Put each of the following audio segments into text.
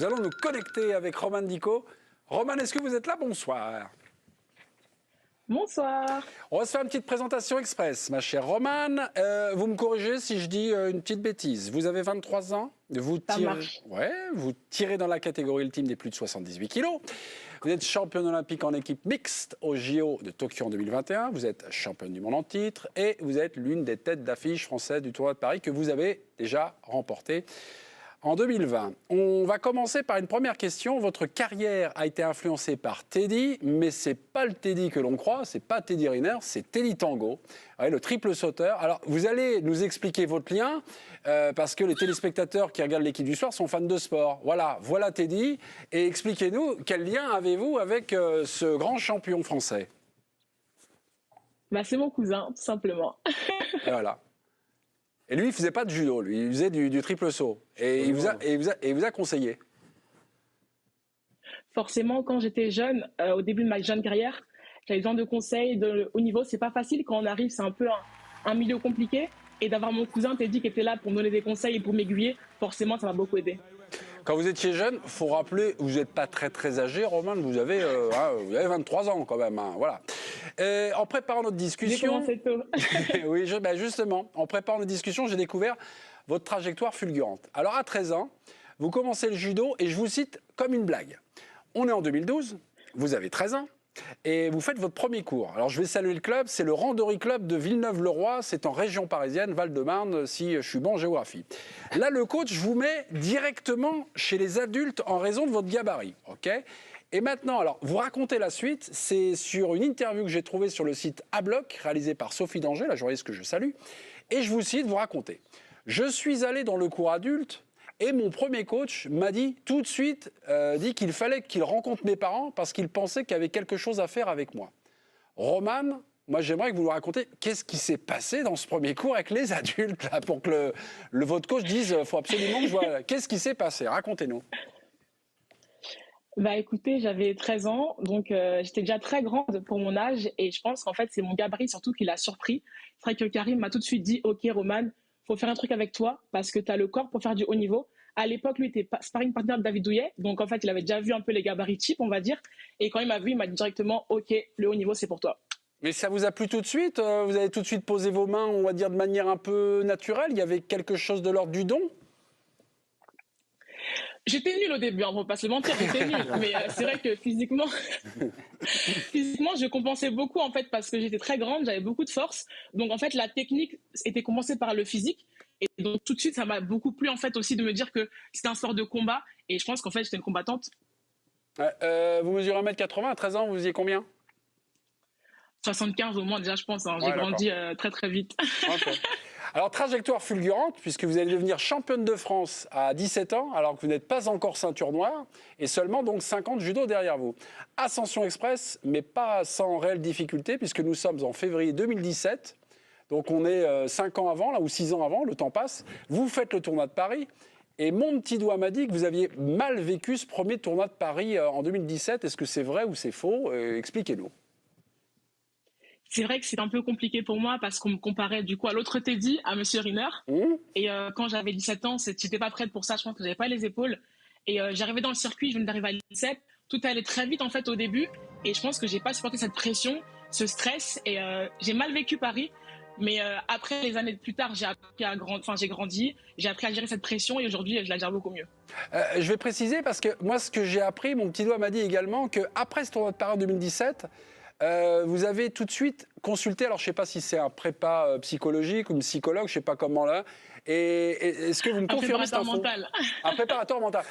Nous allons nous connecter avec Romane Dico. Romane, est-ce que vous êtes là? Bonsoir. Bonsoir. On va se faire une petite présentation express, ma chère Romane. Vous me corrigez si je dis une petite bêtise. Vous avez 23 ans. Ça marche. Vous tirez dans la catégorie ultime des plus de 78 kilos. Vous êtes championne olympique en équipe mixte au JO de Tokyo en 2021. Vous êtes championne du monde en titre et vous êtes l'une des têtes d'affiche françaises du tournoi de Paris que vous avez déjà remporté en 2020. On va commencer par une première question. Votre carrière a été influencée par Teddy, mais c'est pas le Teddy que l'on croit, c'est pas Teddy Riner, c'est Teddy Tango, le triple sauteur. Alors, vous allez nous expliquer votre lien, parce que les téléspectateurs qui regardent l'équipe du soir sont fans de sport. Voilà Teddy, et expliquez-nous, quel lien avez-vous avec ce grand champion français? C'est mon cousin, tout simplement. Et voilà. Et lui, il ne faisait pas de judo, lui, il faisait du triple saut. Et il vous a conseillé. Forcément, quand j'étais jeune, au début de ma jeune carrière, j'avais besoin de conseils de haut niveau. C'est pas facile quand on arrive, c'est un peu un milieu compliqué. Et d'avoir mon cousin Teddy qui était là pour me donner des conseils et pour m'aiguiller, forcément, ça m'a beaucoup aidé. Quand vous étiez jeune, il faut rappeler, vous n'êtes pas très âgé, Romane, vous avez 23 ans quand même. Voilà. En préparant notre discussion... J'ai commencé tôt. Oui, justement, en préparant notre discussion, j'ai découvert votre trajectoire fulgurante. Alors à 13 ans, vous commencez le judo et je vous cite comme une blague. On est en 2012, vous avez 13 ans. Et vous faites votre premier cours. Alors je vais saluer le club, c'est le Randori Club de Villeneuve-le-Roi, c'est en région parisienne, Val-de-Marne, si je suis bon en géographie. Là, le coach vous met directement chez les adultes en raison de votre gabarit, ok? Et maintenant, alors, vous racontez la suite, c'est sur une interview que j'ai trouvée sur le site A-Bloc, réalisée par Sophie Danger, la journaliste que je salue, et je vous cite, vous racontez. Je suis allé dans le cours adulte, et mon premier coach m'a dit tout de suite dit qu'il fallait qu'il rencontre mes parents parce qu'il pensait qu'il y avait quelque chose à faire avec moi. Romane, moi j'aimerais que vous nous racontiez qu'est-ce qui s'est passé dans ce premier cours avec les adultes là, pour que votre coach dise faut absolument que je vois. Qu'est-ce qui s'est passé? Racontez-nous. Écoutez, j'avais 13 ans, donc j'étais déjà très grande pour mon âge et je pense qu'en fait c'est mon gabarit surtout qui l'a surpris. C'est vrai que Karim m'a tout de suite dit ok Romane, faut faire un truc avec toi parce que tu as le corps pour faire du haut niveau. À l'époque, lui était sparring partner de David Douillet, donc en fait, il avait déjà vu un peu les gabarits types, on va dire. Et quand il m'a vu, il m'a dit directement, ok, le haut niveau, c'est pour toi. Mais ça vous a plu tout de suite? Vous avez tout de suite posé vos mains, on va dire, de manière un peu naturelle? Il y avait quelque chose de l'ordre du don? J'étais nulle au début, on ne va pas se le mentir, j'étais nulle. Mais c'est vrai que physiquement, je compensais beaucoup en fait parce que j'étais très grande, j'avais beaucoup de force. Donc en fait, la technique était compensée par le physique. Et donc tout de suite, ça m'a beaucoup plu en fait aussi de me dire que c'était un sport de combat. Et je pense qu'en fait, j'étais une combattante. Vous mesurez 1m80, à 13 ans, vous faisiez combien? 75 au moins déjà, je pense. J'ai Ouais, grandi très très vite. Okay. Alors, trajectoire fulgurante, puisque vous allez devenir championne de France à 17 ans, alors que vous n'êtes pas encore ceinture noire, et seulement donc 5 ans de judo derrière vous. Ascension express, mais pas sans réelle difficulté, puisque nous sommes en février 2017. Donc on est 5 ans avant, là, ou 6 ans avant, le temps passe. Vous faites le tournoi de Paris. Et mon petit doigt m'a dit que vous aviez mal vécu ce premier tournoi de Paris en 2017. Est-ce que c'est vrai ou c'est faux? Expliquez-nous. C'est vrai que c'est un peu compliqué pour moi parce qu'on me comparait du coup à l'autre Teddy, à Monsieur Riner. Et quand j'avais 17 ans, j'étais pas prête pour ça. Je pense que j'avais pas les épaules. Et j'arrivais dans le circuit, je venais d'arriver à l'INSEP. Tout allait très vite en fait au début. Et je pense que j'ai pas supporté cette pression, ce stress. Et j'ai mal vécu Paris. Mais après, les années plus tard, j'ai appris j'ai grandi, j'ai appris à gérer cette pression et aujourd'hui, je la gère beaucoup mieux. Je vais préciser parce que moi, ce que j'ai appris, mon petit doigt m'a dit également qu'après ce tournoi de Paris en 2017, vous avez tout de suite consulté, alors je ne sais pas si c'est un prépa psychologique ou une psychologue, je ne sais pas comment là, et est-ce que vous me confirmez cette info? Un préparateur mental.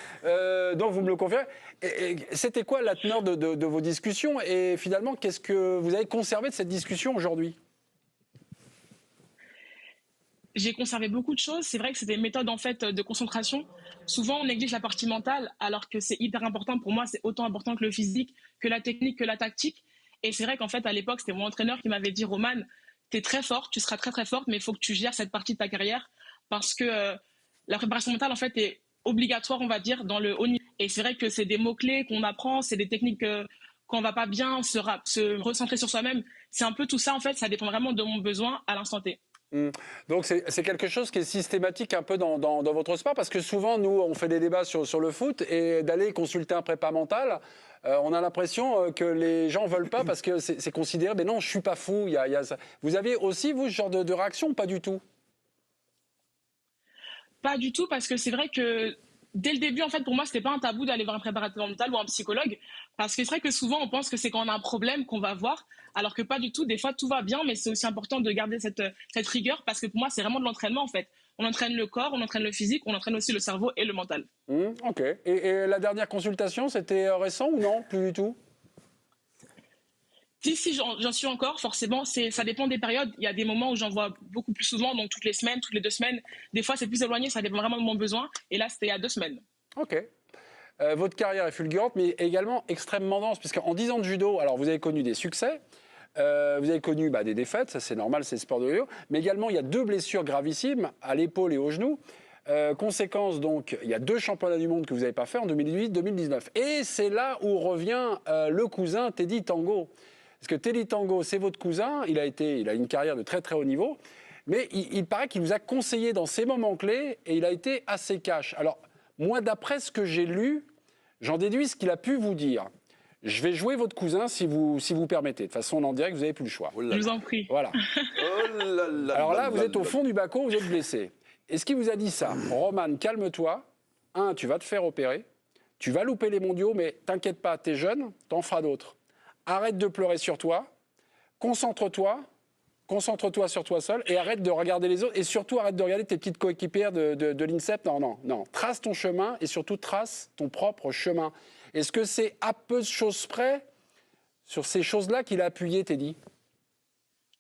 Donc vous me le confirmez. C'était quoi la teneur de vos discussions et finalement, qu'est-ce que vous avez conservé de cette discussion aujourd'hui? J'ai conservé beaucoup de choses. C'est vrai que c'est des méthodes en fait de concentration. Souvent, on néglige la partie mentale, alors que c'est hyper important. Pour moi, c'est autant important que le physique, que la technique, que la tactique. Et c'est vrai qu'en fait, à l'époque, c'était mon entraîneur qui m'avait dit, Romane, t'es très forte, tu seras très très forte, mais il faut que tu gères cette partie de ta carrière parce que la préparation mentale, en fait, est obligatoire, on va dire, dans le haut niveau. Et c'est vrai que c'est des mots-clés qu'on apprend, c'est des techniques quand on va pas bien, se recentrer sur soi-même. C'est un peu tout ça, en fait, ça dépend vraiment de mon besoin à l'instant T. Donc c'est quelque chose qui est systématique un peu dans votre sport, parce que souvent, nous, on fait des débats sur le foot, et d'aller consulter un prépa mental, on a l'impression que les gens ne veulent pas parce que c'est considéré, mais non, je ne suis pas fou. Il y a ça. Vous avez aussi, vous, ce genre de réaction ou pas du tout? Pas du tout, parce que c'est vrai que dès le début, en fait, pour moi, c'était pas un tabou d'aller voir un préparateur mental ou un psychologue, parce que c'est vrai que souvent, on pense que c'est quand on a un problème qu'on va voir, alors que pas du tout. Des fois, tout va bien, mais c'est aussi important de garder cette rigueur, parce que pour moi, c'est vraiment de l'entraînement, en fait. On entraîne le corps, on entraîne le physique, on entraîne aussi le cerveau et le mental. Ok. Et la dernière consultation, c'était récent ou non? Plus du tout? Si, j'en suis encore, forcément, ça dépend des périodes. Il y a des moments où j'en vois beaucoup plus souvent, donc toutes les semaines, toutes les 2 semaines. Des fois, c'est plus éloigné, ça dépend vraiment de mon besoin. Et là, c'était il y a 2 semaines. Ok. Votre carrière est fulgurante, mais également extrêmement dense, puisqu'en 10 ans de judo, alors vous avez connu des succès, vous avez connu des défaites, ça c'est normal, c'est le sport de yo-yo, mais également il y a 2 blessures gravissimes à l'épaule et au genou. Conséquence, donc, il y a 2 championnats du monde que vous n'avez pas fait en 2018-2019. Et c'est là où revient le cousin Teddy Tango. Parce que Teddy Tango, c'est votre cousin, il a une carrière de très très haut niveau, mais il paraît qu'il vous a conseillé dans ces moments clés et il a été assez cash. Alors, moi, d'après ce que j'ai lu, j'en déduis ce qu'il a pu vous dire. Je vais jouer votre cousin si vous permettez. De toute façon, on en dirait que vous n'avez plus le choix. Je vous en prie. Voilà. Alors là, vous êtes au fond du baco, vous êtes blessé. Est-ce qu'il vous a dit ça? Roman, calme-toi. Tu vas te faire opérer. Tu vas louper les mondiaux, mais t'inquiète pas, t'es jeune, t'en feras d'autres. Arrête de pleurer sur toi. Concentre-toi sur toi seul et arrête de regarder les autres. Et surtout, arrête de regarder tes petites coéquipières de l'INSEP. Non. Trace ton chemin et surtout, trace ton propre chemin. Est-ce que c'est à peu de choses près sur ces choses-là qu'il a appuyé, Teddy?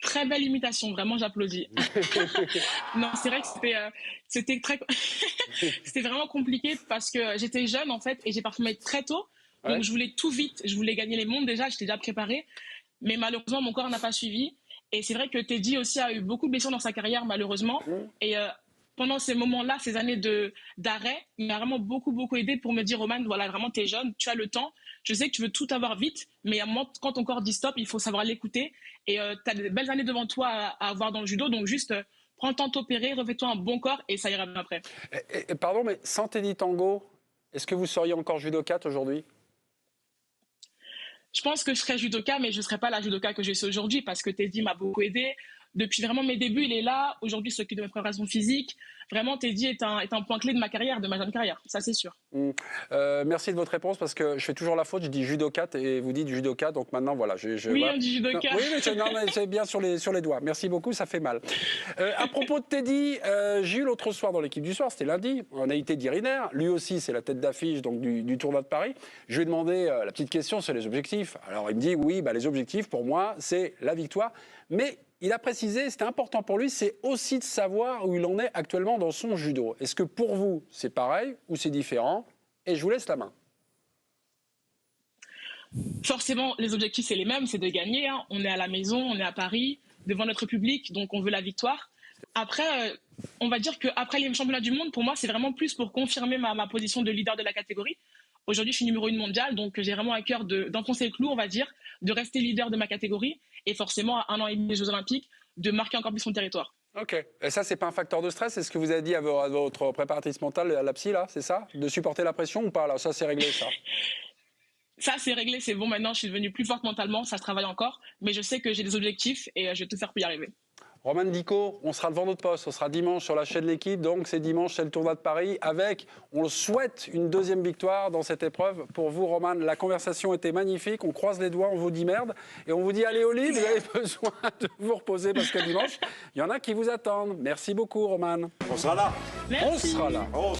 Très belle imitation, vraiment, j'applaudis. Non, c'est vrai que c'était c'était vraiment compliqué parce que j'étais jeune, en fait, et j'ai parfumé très tôt. Donc, Ouais. je voulais tout vite. Je voulais gagner les mondes déjà, j'étais déjà préparée. Mais malheureusement, mon corps n'a pas suivi. Et c'est vrai que Teddy aussi a eu beaucoup de blessures dans sa carrière, malheureusement. Et pendant ces moments-là, ces années d'arrêt, il m'a vraiment beaucoup, beaucoup aidé pour me dire, Roman, voilà, vraiment, t'es jeune, tu as le temps. Je sais que tu veux tout avoir vite, mais à un moment, quand ton corps dit stop, il faut savoir l'écouter. Et tu as de belles années devant toi à avoir dans le judo. Donc, juste prends le temps de t'opérer, refais-toi un bon corps et ça ira bien après. Pardon, mais sans Teddy Tango, est-ce que vous seriez encore judokate aujourd'hui? Je pense que je serais judoka, mais je ne serais pas la judoka que je suis aujourd'hui parce que Teddy m'a beaucoup aidé. Depuis vraiment mes débuts, il est là. Aujourd'hui, il s'occupe de mes préparations physiques. Vraiment, Teddy est un point clé de ma carrière, de ma jeune carrière. Ça, c'est sûr. Merci de votre réponse parce que je fais toujours la faute. Je dis judokate et vous dites judoka. Donc maintenant, voilà. Oui, voilà. on dit judoka. Non, oui, mais c'est bien sur les doigts. Merci beaucoup, ça fait mal. À propos de Teddy, j'ai eu l'autre soir dans l'équipe du soir, c'était lundi. On a eu Teddy Riner. Lui aussi, c'est la tête d'affiche donc du tournoi de Paris. Je lui ai demandé la petite question sur les objectifs. Alors il me dit oui, les objectifs pour moi, c'est la victoire. Mais il a précisé, c'était important pour lui, c'est aussi de savoir où il en est actuellement dans son judo. Est-ce que pour vous, c'est pareil ou c'est différent? Et je vous laisse la main. Forcément, les objectifs, c'est les mêmes, c'est de gagner. Hein. On est à la maison, on est à Paris, devant notre public, donc on veut la victoire. Après, on va dire qu'après les championnats du monde, pour moi, c'est vraiment plus pour confirmer ma position de leader de la catégorie. Aujourd'hui, je suis numéro 1 mondiale, donc j'ai vraiment à cœur d'enfoncer le clou, on va dire, de rester leader de ma catégorie et forcément, à 1 an et demi des Jeux Olympiques, de marquer encore plus son territoire. Ok. Et ça, c'est pas un facteur de stress? C'est ce que vous avez dit à votre préparatrice mentale, à la psy, là, c'est ça? De supporter la pression ou pas? Là, ça, c'est réglé, ça. Ça, c'est réglé, c'est bon. Maintenant, je suis devenue plus forte mentalement, ça se travaille encore, mais je sais que j'ai des objectifs et je vais tout faire pour y arriver. Roman Dico, on sera devant notre poste, on sera dimanche sur la chaîne de l'équipe, donc c'est dimanche, c'est le tournoi de Paris, avec, on le souhaite, une deuxième victoire dans cette épreuve. Pour vous, Roman, la conversation était magnifique, on croise les doigts, on vous dit merde, et on vous dit, allez au lit, vous avez besoin de vous reposer, parce que dimanche, il y en a qui vous attendent. Merci beaucoup, Roman. On sera là. Merci. On sera là.